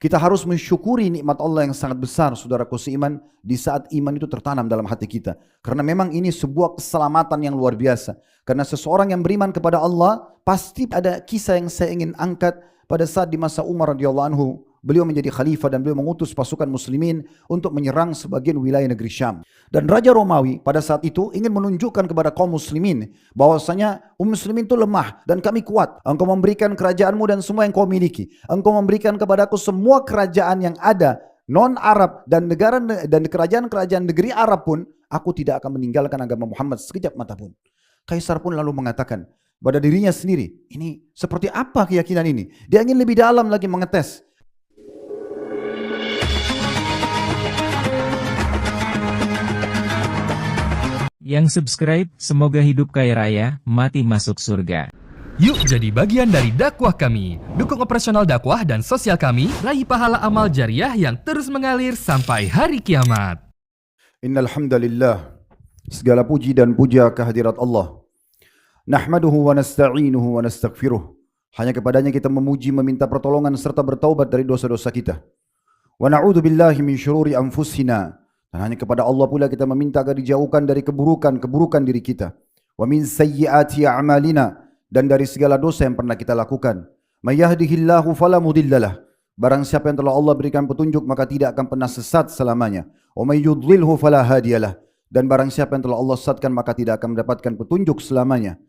Kita harus mensyukuri nikmat Allah yang sangat besar, saudaraku seiman, di saat iman itu tertanam dalam hati kita. Karena memang ini sebuah keselamatan yang luar biasa. Karena seseorang yang beriman kepada Allah, pasti ada kisah yang saya ingin angkat pada saat di masa Umar radhiyallahu anhu. Beliau menjadi khalifah dan beliau mengutus pasukan muslimin untuk menyerang sebagian wilayah negeri Syam. Dan Raja Romawi pada saat itu ingin menunjukkan kepada kaum muslimin bahwasanya muslimin itu lemah dan kami kuat. Engkau memberikan kerajaanmu dan semua yang kau miliki. Engkau memberikan kepadaku semua kerajaan yang ada non-Arab dan negara dan kerajaan-kerajaan negeri Arab pun, aku tidak akan meninggalkan agama Muhammad sekejap mata pun. Kaisar pun lalu mengatakan pada dirinya sendiri, ini seperti apa keyakinan ini? Dia ingin lebih dalam lagi mengetes. Yang subscribe, semoga hidup kaya raya, mati masuk surga. Yuk jadi bagian dari dakwah kami. Dukung operasional dakwah dan sosial kami, raih pahala amal jariah yang terus mengalir sampai hari kiamat. Innal hamdalillah, segala puji dan puja kehadirat Allah. Nahmaduhu wa nasta'inuhu wa nastaghfiruh. Hanya kepadanya kita memuji, meminta pertolongan serta bertaubat dari dosa-dosa kita. Wa na'udzu billahi min syururi anfusina. Dan hanya kepada Allah pula kita meminta agar dijauhkan dari keburukan diri kita. Wa min sayyiati a'malina, dan dari segala dosa yang pernah kita lakukan. May yahdihillahu fala mudhillalah. Barang siapa yang telah Allah berikan petunjuk maka tidak akan pernah sesat selamanya. Wa may yudlilhu fala hadiyalah. Dan barang siapa yang telah Allah sesatkan maka tidak akan mendapatkan petunjuk selamanya.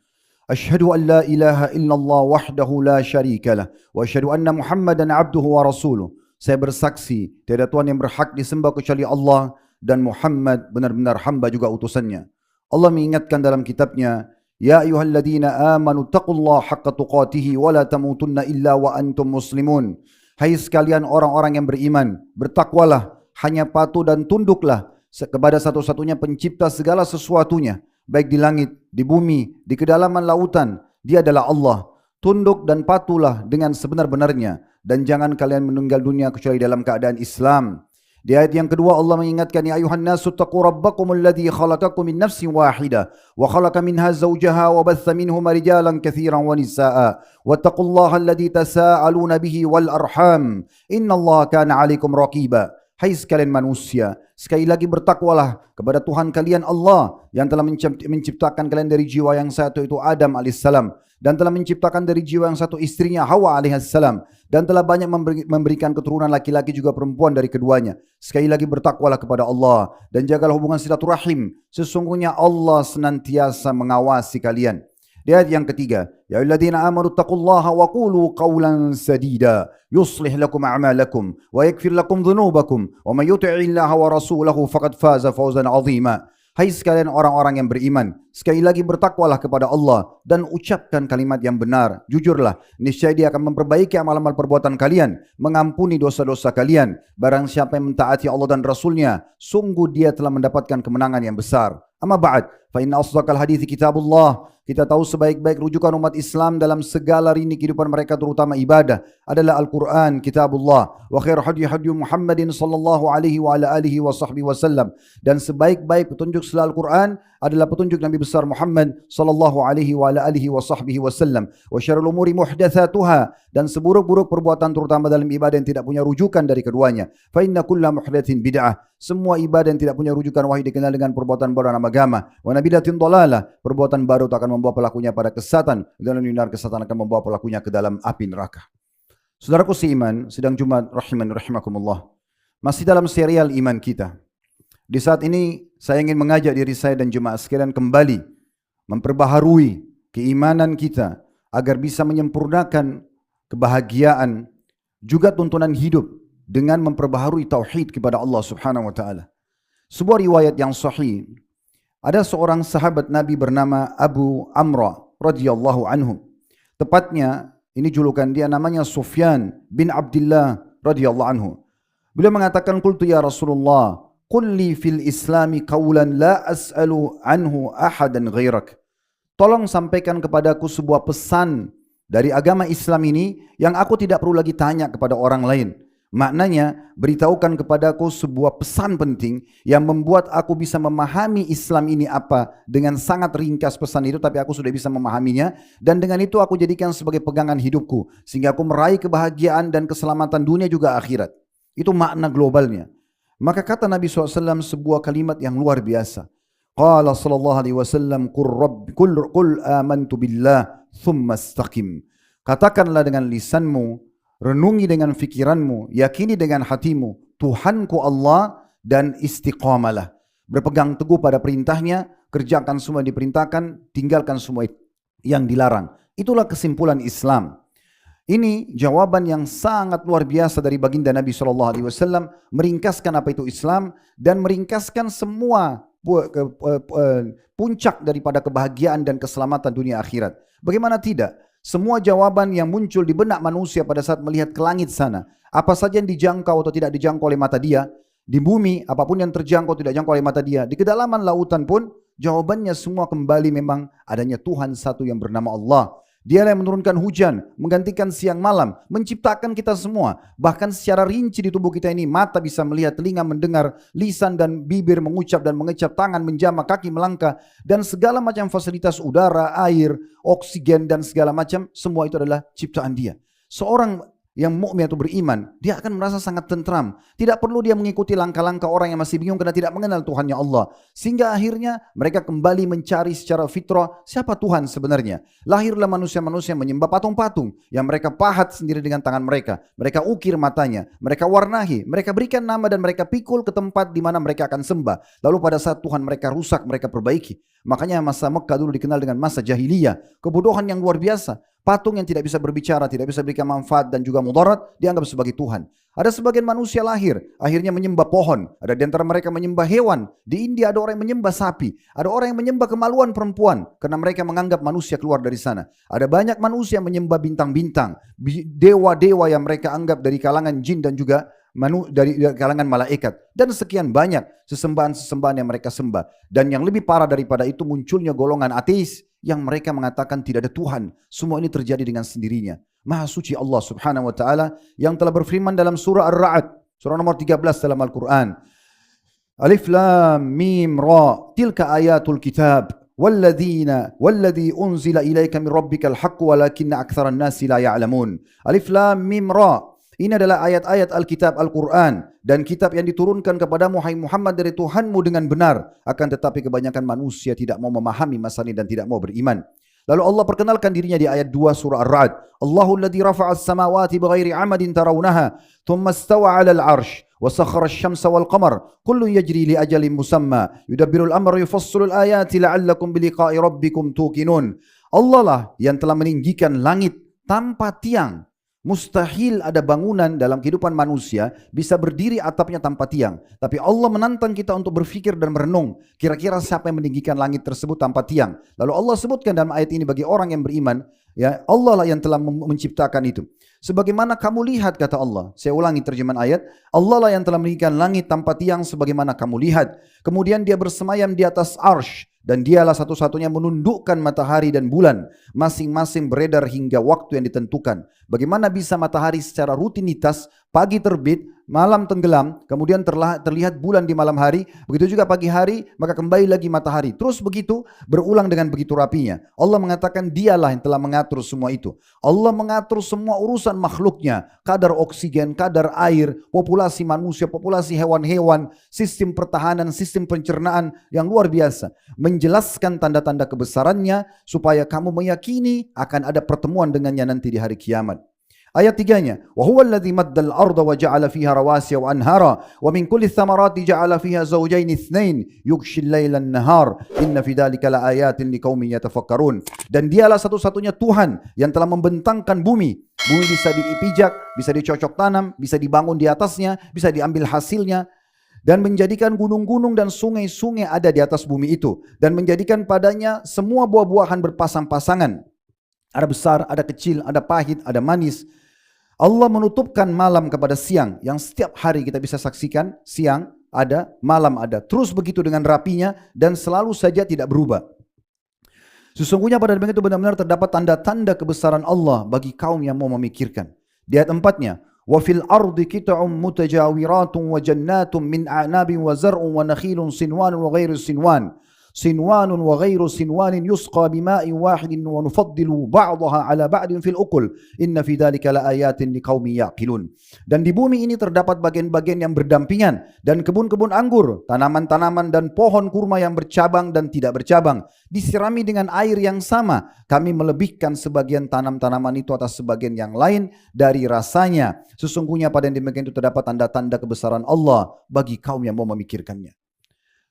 Asyhadu an la ilaha illallah wahdahu la syarikalah wa asyhadu anna Muhammadan abduhu wa rasuluh. Saya bersaksi tiada Tuhan yang berhak disembah kecuali Allah, dan Muhammad benar-benar hamba juga utusannya. Allah mengingatkan dalam kitabnya, Ya ayyuhalladzina amanu taqullaha haqqa tuqatihi wa la tamutunna illa wa antum muslimun. Hai sekalian orang-orang yang beriman, bertakwalah, hanya patuh dan tunduklah kepada satu-satunya pencipta segala sesuatunya, baik di langit, di bumi, di kedalaman lautan. Dia adalah Allah. Tunduk dan patuhlah dengan sebenar-benarnya, dan jangan kalian meninggal dunia kecuali dalam keadaan Islam. Di ayat yang kedua Allah mengingatkan, Ya ayuhan nasu taqu rabbakumul ladzi khalaqakum min nafsin wahidah wa khalaqa minha zawjaha wa batha minhuma rijalan katsiran wa nisaa wattaqullaha alladzi tasaaluna bihi wal arham innallaha kana 'alaikum raqiba. Hai sekalian manusia, sekali lagi bertakwalah kepada Tuhan kalian Allah yang telah menciptakan kalian dari jiwa yang satu, itu Adam alaihissalam, dan telah menciptakan dari jiwa yang satu istrinya Hawa alaihissalam, dan telah banyak memberikan keturunan laki-laki juga perempuan dari keduanya. Sekali lagi bertakwalah kepada Allah dan jagalah hubungan silaturahim. Sesungguhnya Allah senantiasa mengawasi kalian. Di ayat yang ketiga, Ya ayyuhalladzina amanu taqullaha wa qulu qawlan sadida yuslih lakum a'malakum wa yaghfir lakum dhunubakum wa may yuti'illaha wa rasulahu faqad faza fawzan 'azima. Hai sekalian orang-orang yang beriman, sekali lagi bertakwalah kepada Allah dan ucapkan kalimat yang benar. Jujurlah, niscaya Dia akan memperbaiki amal-amal perbuatan kalian, mengampuni dosa-dosa kalian. Barang siapa yang mentaati Allah dan Rasulnya, sungguh dia telah mendapatkan kemenangan yang besar. Amma ba'd, fa inna asdaqal hadithi kitabullah. Kita tahu sebaik-baik rujukan umat Islam dalam segala lini kehidupan mereka, terutama ibadah, adalah Al-Quran, kitabullah. Wa khair hadi Muhammadin sallallahu alaihi wa ala alihi wa sahbihi wasallam. Dan sebaik-baik petunjuk selain Al-Quran adalah petunjuk Nabi besar Muhammad sallallahu alaihi wa ala alihi wa sahbihi wasallam. Wa syarrul umuri muhdatsatuha, dan seburuk-buruk perbuatan terutama dalam ibadah yang tidak punya rujukan dari keduanya. Fa inna kulla muhdatsin bid'ah. Semua ibadah yang tidak punya rujukan wahyu dikenal dengan perbuatan baru dalam agama. Wa nabidatin dhalalah. Perbuatan baru tak akan membawa pelakunya pada kesesatan, dan benar kesesatan akan membawa pelakunya ke dalam api neraka. Saudaraku seiman, sidang Jumat rahimakumullah. Masih dalam serial iman kita. Di saat ini saya ingin mengajak diri saya dan jemaah sekalian kembali memperbaharui keimanan kita agar bisa menyempurnakan kebahagiaan juga tuntunan hidup dengan memperbaharui tauhid kepada Allah Subhanahu wa taala. Sebuah riwayat yang sahih, ada seorang sahabat Nabi bernama Abu Amra radhiyallahu anhu. Tepatnya ini julukan dia, namanya Sufyan bin Abdullah radhiyallahu anhu. Beliau mengatakan, qultu ya Rasulullah, qul li fil islami qawlan la as'alu anhu ahadan ghairak. Tolong sampaikan kepadaku sebuah pesan dari agama Islam ini yang aku tidak perlu lagi tanya kepada orang lain. Maknanya, beritahukan kepadaku sebuah pesan penting yang membuat aku bisa memahami Islam ini apa dengan sangat ringkas pesan itu, tapi aku sudah bisa memahaminya, dan dengan itu aku jadikan sebagai pegangan hidupku sehingga aku meraih kebahagiaan dan keselamatan dunia juga akhirat. Itu makna globalnya. Maka kata Nabi SAW sebuah kalimat yang luar biasa. Qala sallallahu alaihi wasallam qul amantu billah thumma istaqim. Katakanlah dengan lisanmu, renungi dengan fikiranmu, yakini dengan hatimu, Tuhanku Allah, dan istiqamalah. Berpegang teguh pada perintahnya, kerjakan semua yang diperintahkan, tinggalkan semua yang dilarang. Itulah kesimpulan Islam. Ini jawaban yang sangat luar biasa dari baginda Nabi SAW, meringkaskan apa itu Islam dan meringkaskan semua puncak daripada kebahagiaan dan keselamatan dunia akhirat. Bagaimana tidak? Semua jawaban yang muncul di benak manusia pada saat melihat ke langit sana, apa saja yang dijangkau atau tidak dijangkau oleh mata dia, di bumi apapun yang terjangkau tidak dijangkau oleh mata dia, di kedalaman lautan pun jawabannya semua kembali memang adanya Tuhan satu yang bernama Allah. Dialah yang menurunkan hujan, menggantikan siang malam, menciptakan kita semua. Bahkan secara rinci di tubuh kita ini, mata bisa melihat, telinga mendengar, lisan dan bibir mengucap dan mengecap, tangan menjamah, kaki melangkah, dan segala macam fasilitas udara, air, oksigen, dan segala macam, semua itu adalah ciptaan Dia. Seorang yang mukmin atau beriman, dia akan merasa sangat tentram. Tidak perlu dia mengikuti langkah-langkah orang yang masih bingung karena tidak mengenal Tuhannya Allah. Sehingga akhirnya mereka kembali mencari secara fitrah siapa Tuhan sebenarnya. Lahirlah manusia-manusia menyembah patung-patung yang mereka pahat sendiri dengan tangan mereka. Mereka ukir matanya, mereka warnahi, mereka berikan nama dan mereka pikul ke tempat di mana mereka akan sembah. Lalu pada saat Tuhan mereka rusak, mereka perbaiki. Makanya masa Mekah dulu dikenal dengan masa jahiliyah. Kebodohan yang luar biasa. Patung yang tidak bisa berbicara, tidak bisa berikan manfaat dan juga mudarat dianggap sebagai Tuhan. Ada sebagian manusia lahir, akhirnya menyembah pohon. Ada di antara mereka menyembah hewan. Di India ada orang yang menyembah sapi. Ada orang yang menyembah kemaluan perempuan karena mereka menganggap manusia keluar dari sana. Ada banyak manusia yang menyembah bintang-bintang, dewa-dewa yang mereka anggap dari kalangan jin dan juga dari kalangan malaikat. Dan sekian banyak sesembahan-sesembahan yang mereka sembah. Dan yang lebih parah daripada itu munculnya golongan ateis yang mereka mengatakan tidak ada Tuhan. Semua ini terjadi dengan sendirinya. Maha suci Allah subhanahu wa ta'ala yang telah berfirman dalam surah Ar-Ra'd, surah nomor 13 dalam Al-Quran. Alif lam mim ra, tilka ayatul kitab, walladhi unzila ilaika min rabbikal haqq walakinna aktsaran nasi la ya'lamun. Alif lam mim ra. Ini adalah ayat-ayat Alkitab Al-Quran dan kitab yang diturunkan kepadamu hai Muhammad dari Tuhanmu dengan benar. Akan tetapi kebanyakan manusia tidak mau memahami masalah ini dan tidak mau beriman. Lalu Allah perkenalkan dirinya di ayat 2 surah Ar-Ra'd. Allahul ladzi rafa'as samawati bighairi amadin tarawunaha thumma istawa 'alal 'arsy wa sakhkhara asy-syamsa wal qamar kullun yajri li ajalin musamma yudabbirul amra yufassilul ayati la'allakum biliqa'i rabbikum tuqinun. Allah lah yang telah meninggikan langit tanpa tiang. Mustahil ada bangunan dalam kehidupan manusia bisa berdiri atapnya tanpa tiang. Tapi Allah menantang kita untuk berfikir dan merenung. Kira-kira siapa yang meninggikan langit tersebut tanpa tiang? Lalu Allah sebutkan dalam ayat ini bagi orang yang beriman, ya Allah lah yang telah menciptakan itu. Sebagaimana kamu lihat, kata Allah. Saya ulangi terjemahan ayat. Allah lah yang telah meninggikan langit tanpa tiang sebagaimana kamu lihat. Kemudian dia bersemayam di atas arsy. Dan dialah satu-satunya menundukkan matahari dan bulan. Masing-masing beredar hingga waktu yang ditentukan. Bagaimana bisa matahari secara rutinitas, pagi terbit, malam tenggelam, kemudian terlihat bulan di malam hari, begitu juga pagi hari, maka kembali lagi matahari. Terus begitu, berulang dengan begitu rapinya. Allah mengatakan dialah yang telah mengatur semua itu. Allah mengatur semua urusan makhluknya. Kadar oksigen, kadar air, populasi manusia, populasi hewan-hewan, sistem pertahanan, sistem pencernaan yang luar biasa. Menjelaskan tanda-tanda kebesarannya supaya kamu meyakini akan ada pertemuan dengannya nanti di hari kiamat. Ayat 3-nya, wa huwa alladhi maddal arda wa ja'ala fiha rawasiya wa anhara wa min kulli thamarati ja'ala fiha zawjayn itsnain yughshi al-laila an-nahar inna fi dhalika laayatin liqaumin yatafakkarun. Dan dialah satu-satunya Tuhan yang telah membentangkan bumi. Bumi bisa dipijak, bisa dicocok tanam, bisa dibangun di atasnya, bisa diambil hasilnya. Dan menjadikan gunung-gunung dan sungai-sungai ada di atas bumi itu. Dan menjadikan padanya semua buah-buahan berpasang-pasangan. Ada besar, ada kecil, ada pahit, ada manis. Allah menutupkan malam kepada siang. Yang setiap hari kita bisa saksikan. Siang ada, malam ada. Terus begitu dengan rapinya dan selalu saja tidak berubah. Sesungguhnya pada demikian itu benar-benar terdapat tanda-tanda kebesaran Allah bagi kaum yang mau memikirkan. Di ayat 4-nya. Wa fil ardi qit'un mutajawiratun wa jannatun min a'nabin wa zar'un wa nakhilun sinwanun wa ghairu sinwan. Sinwanun wa ghairu sinwanin yusqa bima'in wahidin wa nufaddilu ba'daha ala ba'din fil ukul. Inna fi dhalika la ayatin liqaumin yaqilun. Dan di bumi ini terdapat bagian-bagian yang berdampingan dan kebun-kebun anggur, tanaman-tanaman dan pohon kurma yang bercabang dan tidak bercabang, disirami dengan air yang sama. Kami melebihkan sebagian tanaman itu atas sebagian yang lain dari rasanya. Sesungguhnya pada yang demikian itu terdapat tanda-tanda kebesaran Allah bagi kaum yang mau memikirkannya.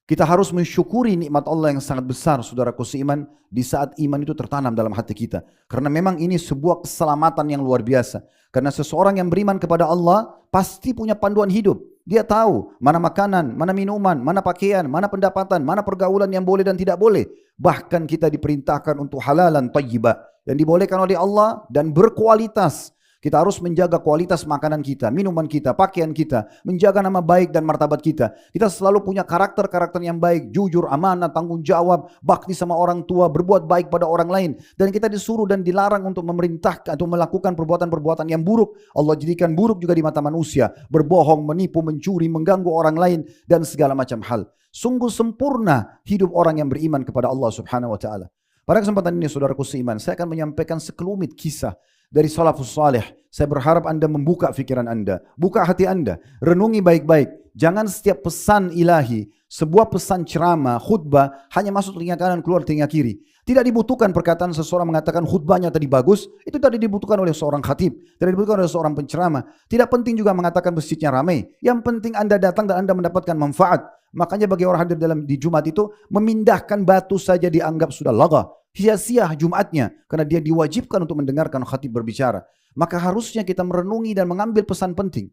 Kita harus mensyukuri nikmat Allah yang sangat besar, saudaraku seiman, di saat iman itu tertanam dalam hati kita. Karena memang ini sebuah keselamatan yang luar biasa. Karena seseorang yang beriman kepada Allah pasti punya panduan hidup. Dia tahu mana makanan, mana minuman, mana pakaian, mana pendapatan, mana pergaulan yang boleh dan tidak boleh. Bahkan kita diperintahkan untuk halalan thayyibah, yang dibolehkan oleh Allah dan berkualitas. Kita harus menjaga kualitas makanan kita, minuman kita, pakaian kita, menjaga nama baik dan martabat kita. Kita selalu punya karakter-karakter yang baik, jujur, amanah, tanggung jawab, bakti sama orang tua, berbuat baik pada orang lain. Dan kita disuruh dan dilarang untuk memerintahkan atau melakukan perbuatan-perbuatan yang buruk. Allah jadikan buruk juga di mata manusia, berbohong, menipu, mencuri, mengganggu orang lain, dan segala macam hal. Sungguh sempurna hidup orang yang beriman kepada Allah Subhanahu wa Ta'ala. Pada kesempatan ini, saudaraku seiman, saya akan menyampaikan sekelumit kisah dari salafus salih. Saya berharap Anda membuka fikiran Anda, buka hati Anda, renungi baik-baik. Jangan setiap pesan ilahi, sebuah pesan ceramah, khutbah, hanya masuk telinga kanan, keluar telinga kiri. Tidak dibutuhkan perkataan seseorang mengatakan khutbahnya tadi bagus, itu tadi dibutuhkan oleh seorang khatib, tidak dibutuhkan oleh seorang penceramah. Tidak penting juga mengatakan masjidnya ramai. Yang penting Anda datang dan Anda mendapatkan manfaat. Makanya bagi orang hadir di Jumat itu, memindahkan batu saja dianggap sudah laga. Sia-sia Jumatnya, karena dia diwajibkan untuk mendengarkan khatib berbicara. Maka harusnya kita merenungi dan mengambil pesan penting.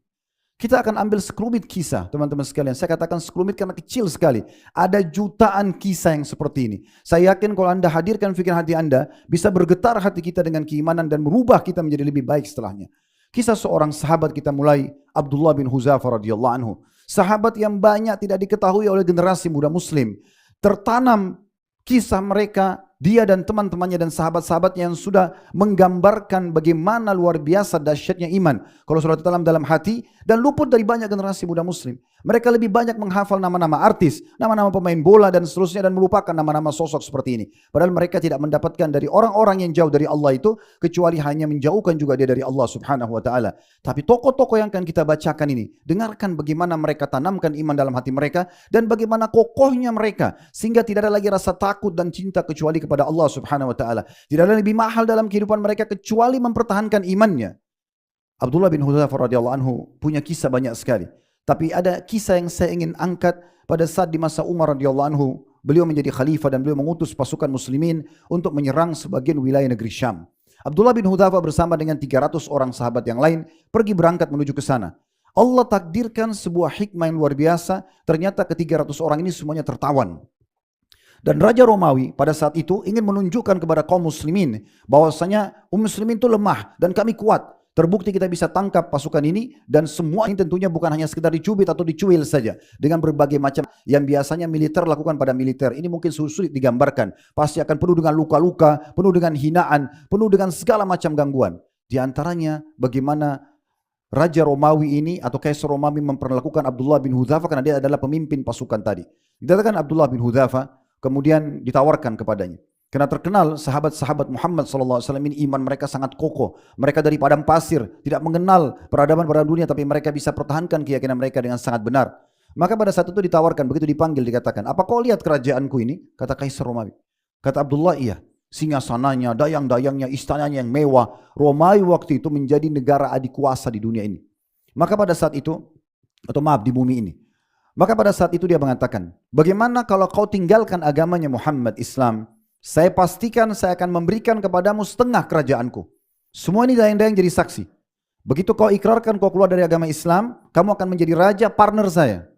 Kita akan ambil sekelumit kisah, teman-teman sekalian. Saya katakan sekelumit karena kecil sekali. Ada jutaan kisah yang seperti ini. Saya yakin kalau Anda hadirkan pikiran hati Anda, bisa bergetar hati kita dengan keimanan dan merubah kita menjadi lebih baik setelahnya. Kisah seorang sahabat kita mulai, Abdullah bin Hudzafah radhiyallahu anhu. Sahabat yang banyak tidak diketahui oleh generasi muda muslim. Tertanam kisah mereka, dia dan teman-temannya dan sahabat-sahabatnya yang sudah menggambarkan bagaimana luar biasa dahsyatnya iman. Kalau sudah dalam hati dan luput dari banyak generasi muda muslim. Mereka lebih banyak menghafal nama-nama artis, nama-nama pemain bola dan seterusnya dan melupakan nama-nama sosok seperti ini. Padahal mereka tidak mendapatkan dari orang-orang yang jauh dari Allah itu kecuali hanya menjauhkan juga dia dari Allah Subhanahu wa Ta'ala. Tapi tokoh-tokoh yang akan kita bacakan ini, dengarkan bagaimana mereka tanamkan iman dalam hati mereka dan bagaimana kokohnya mereka sehingga tidak ada lagi rasa takut dan cinta kecuali kepada Allah Subhanahu wa Ta'ala. Tidak ada lebih mahal dalam kehidupan mereka kecuali mempertahankan imannya. Abdullah bin Hudzafah radhiyallahu anhu punya kisah banyak sekali. Tapi ada kisah yang saya ingin angkat pada saat di masa Umar radhiyallahu anhu. Beliau menjadi khalifah dan beliau mengutus pasukan muslimin untuk menyerang sebagian wilayah negeri Syam. Abdullah bin Hudzafah bersama dengan 300 orang sahabat yang lain pergi berangkat menuju ke sana. Allah takdirkan sebuah hikmah yang luar biasa. Ternyata ke-300 orang ini semuanya tertawan. Dan Raja Romawi pada saat itu ingin menunjukkan kepada kaum muslimin bahwasanya muslimin itu lemah dan kami kuat. Terbukti kita bisa tangkap pasukan ini dan semua ini tentunya bukan hanya sekedar dicubit atau dicuil saja. Dengan berbagai macam yang biasanya militer lakukan pada militer. Ini mungkin sulit digambarkan. Pasti akan penuh dengan luka-luka, penuh dengan hinaan, penuh dengan segala macam gangguan. Di antaranya bagaimana Raja Romawi ini atau Kaisar Romawi memperlakukan Abdullah bin Hudzafah karena dia adalah pemimpin pasukan tadi. Dikatakan Abdullah bin Hudzafah kemudian ditawarkan kepadanya. Karena terkenal sahabat-sahabat Muhammad SAW ini iman mereka sangat kokoh. Mereka dari padang pasir, tidak mengenal peradaban-peradaban dunia, tapi mereka bisa pertahankan keyakinan mereka dengan sangat benar. Maka pada saat itu ditawarkan, begitu dipanggil dikatakan, apa kau lihat kerajaanku ini? Kata Kaisar Romawi. Kata Abdullah, iya. Singgasananya, dayang-dayangnya, istananya yang mewah. Romawi waktu itu menjadi negara adik kuasa di dunia ini. Maka pada saat itu, atau maaf di bumi ini. Maka pada saat itu dia mengatakan, bagaimana kalau kau tinggalkan agamanya Muhammad Islam? Saya pastikan saya akan memberikan kepadamu setengah kerajaanku. Semua ini dayang-dayang jadi saksi. Begitu kau ikrarkan kau keluar dari agama Islam, kamu akan menjadi raja partner saya.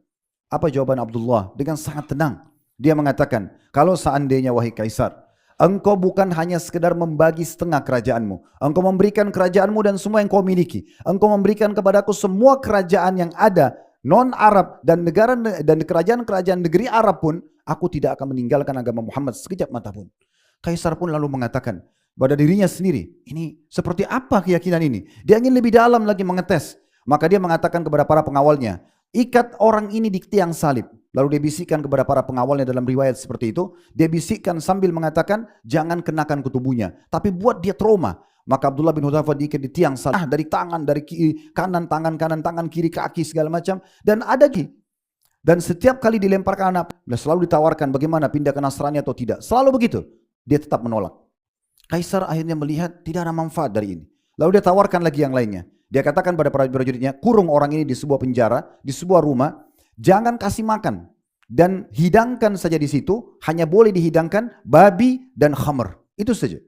Apa jawaban Abdullah? Dengan sangat tenang. Dia mengatakan, kalau seandainya wahai Kaisar, engkau bukan hanya sekedar membagi setengah kerajaanmu. Engkau memberikan kerajaanmu dan semua yang kau miliki. Engkau memberikan kepadaku semua kerajaan yang ada non-Arab dan negara dan kerajaan-kerajaan negeri Arab pun, aku tidak akan meninggalkan agama Muhammad sekejap mata pun. Kaisar pun lalu mengatakan pada dirinya sendiri, ini seperti apa keyakinan ini? Dia ingin lebih dalam lagi mengetes. Maka dia mengatakan kepada para pengawalnya, ikat orang ini di tiang salib. Lalu dia bisikkan kepada para pengawalnya dalam riwayat seperti itu. Dia bisikkan sambil mengatakan, jangan kenakan ke tubuhnya, tapi buat dia trauma. Maka Abdullah bin Hudzafah diikat di tiang salib. Dari tangan, dari kiri, kanan, tangan kiri, kaki, segala macam. Dan ada lagi. Dan setiap kali dilemparkan anak, selalu ditawarkan bagaimana pindah ke Nasrani atau tidak. Selalu begitu. Dia tetap menolak. Kaisar akhirnya melihat tidak ada manfaat dari ini. Lalu dia tawarkan lagi yang lainnya. Dia katakan pada prajuritnya, kurung orang ini di sebuah penjara, di sebuah rumah, jangan kasih makan. Dan hidangkan saja di situ, hanya boleh dihidangkan babi dan khamr. Itu saja.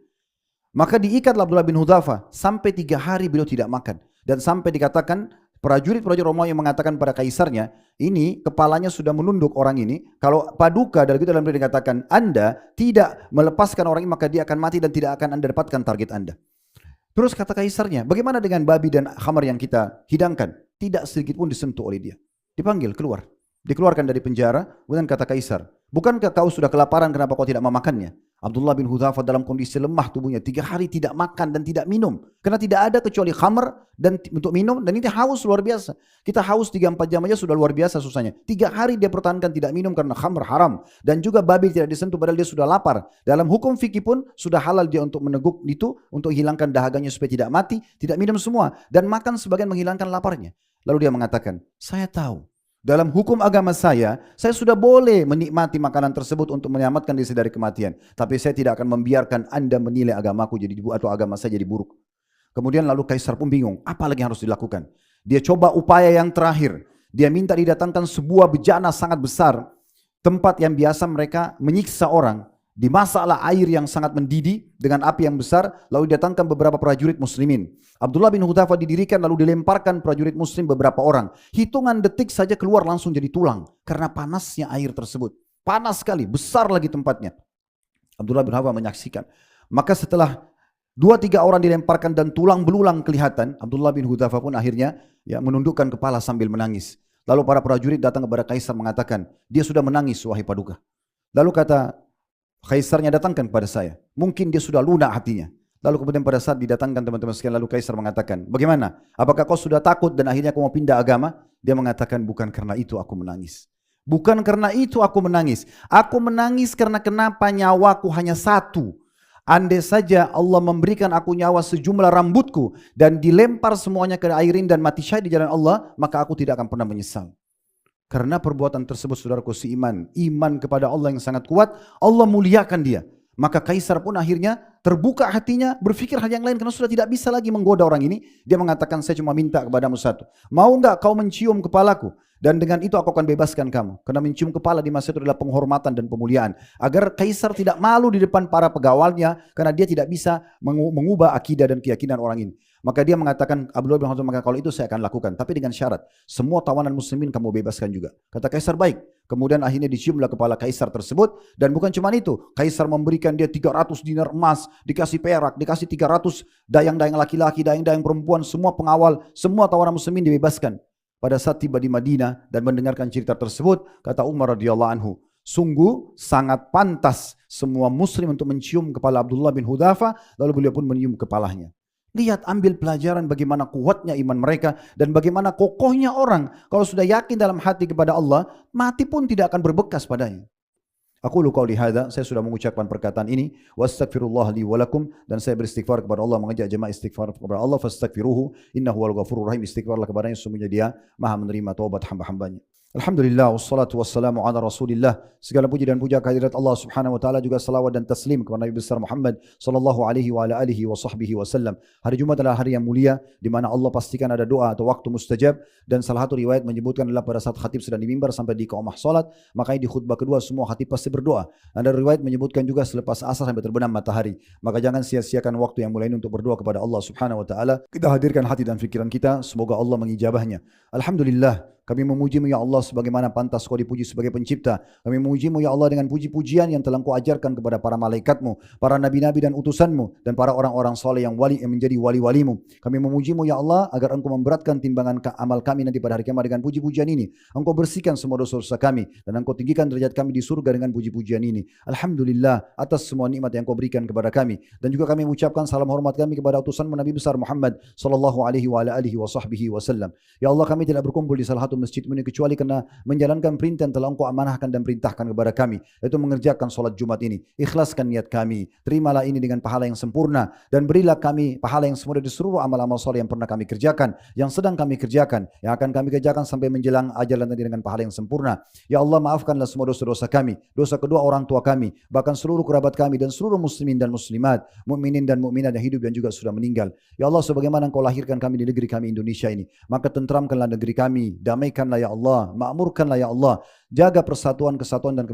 Maka diikatlah Abdullah bin Hudzafah, sampai 3 hari beliau tidak makan. Dan sampai dikatakan, prajurit-prajurit Romawi yang mengatakan pada kaisarnya, ini kepalanya sudah menunduk orang ini. Kalau paduka dari kita dalam beliau dikatakan, Anda tidak melepaskan orang ini, maka dia akan mati dan tidak akan Anda dapatkan target Anda. Terus kata kaisarnya, bagaimana dengan babi dan khamar yang kita hidangkan? Tidak sedikit pun disentuh oleh dia. Dipanggil keluar. Dikeluarkan dari penjara, kemudian kata kaisar, bukankah kau sudah kelaparan, kenapa kau tidak memakannya? Abdullah bin Hudzafah dalam kondisi lemah tubuhnya, 3 hari tidak makan dan tidak minum. Karena tidak ada kecuali khamr dan untuk minum, dan ini haus luar biasa. Kita haus 3-4 jam aja sudah luar biasa susahnya. 3 hari dia pertahankan tidak minum karena khamr haram. Dan juga babi tidak disentuh padahal dia sudah lapar. Dalam hukum fikih pun sudah halal dia untuk meneguk itu, untuk hilangkan dahaganya supaya tidak mati, tidak minum semua. Dan makan sebagian menghilangkan laparnya. Lalu dia mengatakan, saya tahu. Dalam hukum agama saya sudah boleh menikmati makanan tersebut untuk menyelamatkan diri dari kematian. Tapi saya tidak akan membiarkan Anda menilai agamaku jadi atau agama saya jadi buruk. Kemudian lalu kaisar pun bingung, apa lagi yang harus dilakukan? Dia coba upaya yang terakhir. Dia minta didatangkan sebuah bejana sangat besar, tempat yang biasa mereka menyiksa orang. Dimasaklah air yang sangat mendidih dengan api yang besar, lalu didatangkan beberapa prajurit muslimin. Abdullah bin Hudzafah didirikan lalu dilemparkan prajurit muslim beberapa orang. Hitungan detik saja keluar langsung jadi tulang karena panasnya air tersebut. Panas sekali, besar lagi tempatnya. Abdullah bin Hudzafah menyaksikan. Maka setelah 2-3 orang dilemparkan dan tulang belulang kelihatan, Abdullah bin Hudzafah pun akhirnya menundukkan kepala sambil menangis. Lalu para prajurit datang kepada kaisar mengatakan, dia sudah menangis wahai paduka. Lalu kata kaisarnya, datangkan kepada saya. Mungkin dia sudah lunak hatinya. Lalu kemudian pada saat didatangkan teman-teman sekalian, lalu kaisar mengatakan, bagaimana? Apakah kau sudah takut dan akhirnya kau mau pindah agama? Dia mengatakan, bukan karena itu aku menangis. Bukan karena itu aku menangis. Aku menangis karena kenapa nyawaku hanya satu. Andai saja Allah memberikan aku nyawa sejumlah rambutku dan dilempar semuanya ke airin dan mati syahid di jalan Allah, maka aku tidak akan pernah menyesal. Karena perbuatan tersebut saudaraku seiman, iman kepada Allah yang sangat kuat, Allah muliakan dia. Maka kaisar pun akhirnya terbuka hatinya, berpikir hal yang lain karena sudah tidak bisa lagi menggoda orang ini. Dia mengatakan, saya cuma minta kepadamu satu. Mau enggak kau mencium kepalaku? Dan dengan itu aku akan bebaskan kamu. Karena mencium kepala di masa itu adalah penghormatan dan pemuliaan. Agar kaisar tidak malu di depan para pegawainya karena dia tidak bisa mengubah akidah dan keyakinan orang ini. Maka dia mengatakan, Abdullah bin Hudzafah mengatakan, kalau itu saya akan lakukan. Tapi dengan syarat, semua tawanan muslimin kamu bebaskan juga. Kata kaisar, baik. Kemudian akhirnya diciumlah kepala kaisar tersebut. Dan bukan cuma itu, kaisar memberikan dia 300 dinar emas, dikasih perak, dikasih 300 dayang-dayang laki-laki, dayang-dayang perempuan, semua pengawal, semua tawanan muslimin dibebaskan. Pada saat tiba di Madinah dan mendengarkan cerita tersebut, kata Umar radhiyallahu anhu, sungguh sangat pantas semua muslim untuk mencium kepala Abdullah bin Hudzafah, lalu beliau pun mencium kepalanya. Lihat, ambil pelajaran bagaimana kuatnya iman mereka dan bagaimana kokohnya orang. Kalau sudah yakin dalam hati kepada Allah, mati pun tidak akan berbekas padanya. Aku qauli hadza, saya sudah mengucapkan perkataan ini, wastaghfirullah li wa lakum, dan saya beristighfar kepada Allah, mengajak jemaah istighfar kepada Allah, fastaghfiruhu innahu wal ghafurur rahim. Istighfarlah kepadanya, sesungguhnya dia Maha menerima taubat hamba-hambanya. Alhamdulillah, wassalatu wassalamu ala rasulillah. Segala puji dan puja kehadirat Allah subhanahu wa ta'ala, juga salawat dan taslim kepada Nabi besar Muhammad sallallahu alaihi wa ala alihi wa sahbihi wasallam. Hari Jumat adalah hari yang mulia, di mana Allah pastikan ada doa atau waktu mustajab, dan salah satu riwayat menyebutkan adalah pada saat khatib sedang di mimbar sampai di iqamah salat, makanya di khutbah kedua semua khatib pasti berdoa. Ada riwayat menyebutkan juga selepas asar sampai terbenam matahari. Maka jangan sia-siakan waktu yang mulai ini untuk berdoa kepada Allah subhanahu wa ta'ala. Kita hadirkan hati dan fikiran kita, semoga Allah mengijabahnya. Alhamdulillah, Kami memuji-Mu ya Allah sebagaimana pantas Kau dipuji sebagai pencipta. Kami memuji-Mu ya Allah dengan puji-pujian yang telah Kau ajarkan kepada para malaikat-Mu, para nabi-nabi dan utusan-Mu, dan para orang-orang soleh yang menjadi wali-wali-Mu. Kami memuji-Mu ya Allah agar Engkau memberatkan timbangan amal kami nanti pada hari kiamat dengan puji-pujian ini. Engkau bersihkan semua dosa-dosa kami dan Engkau tinggikan derajat kami di surga dengan puji-pujian ini. Alhamdulillah atas semua nikmat yang Kau berikan kepada kami. Dan juga kami mengucapkan salam hormat kami kepada utusan-Mu Nabi besar Muhammad sallallahu alaihi wa ala alihi wa sahbihi wasallam. Ya Allah, kami tidak berkumpul di salah satu masjid-Mu ini kecuali karena menjalankan perintah yang telah Engkau amanahkan dan perintahkan kepada kami, yaitu mengerjakan solat Jumat ini. Ikhlaskan niat kami, terimalah ini dengan pahala yang sempurna, dan berilah kami pahala yang sempurna di seluruh amal-amal soleh yang pernah kami kerjakan, yang sedang kami kerjakan, yang akan kami kerjakan sampai menjelang ajal nanti dengan pahala yang sempurna. Ya Allah, maafkanlah semua dosa-dosa kami, dosa kedua orang tua kami, bahkan seluruh kerabat kami dan seluruh muslimin dan muslimat, mukminin dan mukminat yang hidup dan juga sudah meninggal. Ya Allah, sebagaimana Engkau lahirkan kami di negeri kami Indonesia ini, maka tentramkanlah negeri kami, damaikanlah ya Allah, makmurkanlah ya Allah, jaga persatuan, kesatuan dan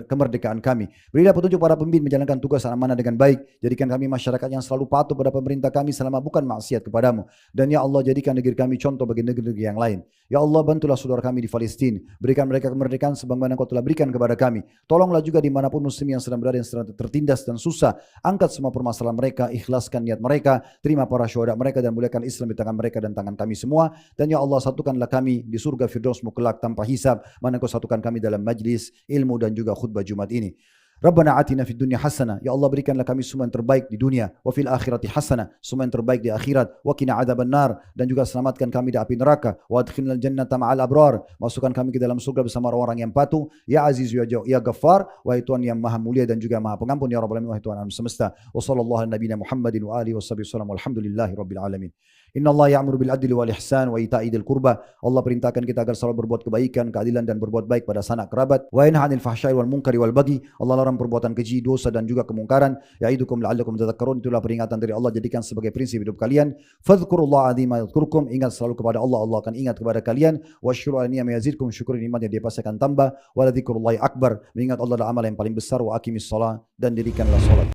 kemerdekaan kami. Berilah petunjuk para pemimpin menjalankan tugas dan amanah dengan baik. Jadikan kami masyarakat yang selalu patuh pada pemerintah kami selama bukan maksiat kepadamu. Dan ya Allah, jadikan negeri kami contoh bagi negeri-negeri yang lain. Ya Allah, bantulah saudara kami di Palestina. Berikan mereka kemerdekaan sebagaimana Engkau telah berikan kepada kami. Tolonglah juga dimanapun muslim yang sedang berada, yang sedang tertindas dan susah. Angkat semua permasalahan mereka, ikhlaskan niat mereka, terima para syuhada mereka dan muliakan Islam di tangan mereka dan tangan kami semua. Dan ya Allah, satukanlah kami di surga Firdaus-Mu kelak tanpa hisab, mana Engkau satukan kami dalam majlis ilmu dan juga khutbah Jumat ini. Rabbana atina fid dunya hasanah, ya Allah berikanlah kami semua yang terbaik di dunia, wa fil akhirati hasanah, semua yang terbaik di akhirat, wa qina adzabannar, dan juga selamatkan kami dari api neraka, wa adkhilnal jannata ma'al abrar, masukkan kami ke dalam surga bersama orang-orang yang patuh, ya aziz ya ghaffar, wahai Tuhan yang maha mulia dan juga maha pengampun, ya rabbal alamin, wahai Tuhan alam semesta. Wa sallallahu ala nabiyina Muhammadin wa alihi wasallam, walhamdulillahi rabbil alamin. Inna Allah ya'muru bil adli wal ihsan wa ita'i dzil qurba. Allah perintahkan kita agar selalu berbuat kebaikan, keadilan dan berbuat baik pada sanak kerabat. Wa yanha 'anil fahsya'i wal munkari wal baghi. Allah larang perbuatan keji, dosa dan juga kemungkaran. Ya'idukum la'allakum tadhakkarun. Itulah peringatan dari Allah, jadikan sebagai prinsip hidup kalian. Fadhkurullaha 'azima yadhkurkum. Ingat selalu kepada Allah, Allah akan ingat kepada kalian. Wasykuru 'ala ni'ami yazidkum. Syukuri nikmatnya, dia pasti akan tambah. Wa la dzikrullahi akbar. Mengingat Allah adalah amal yang paling besar. Wa aqimis shalah, dan dirikanlah salat.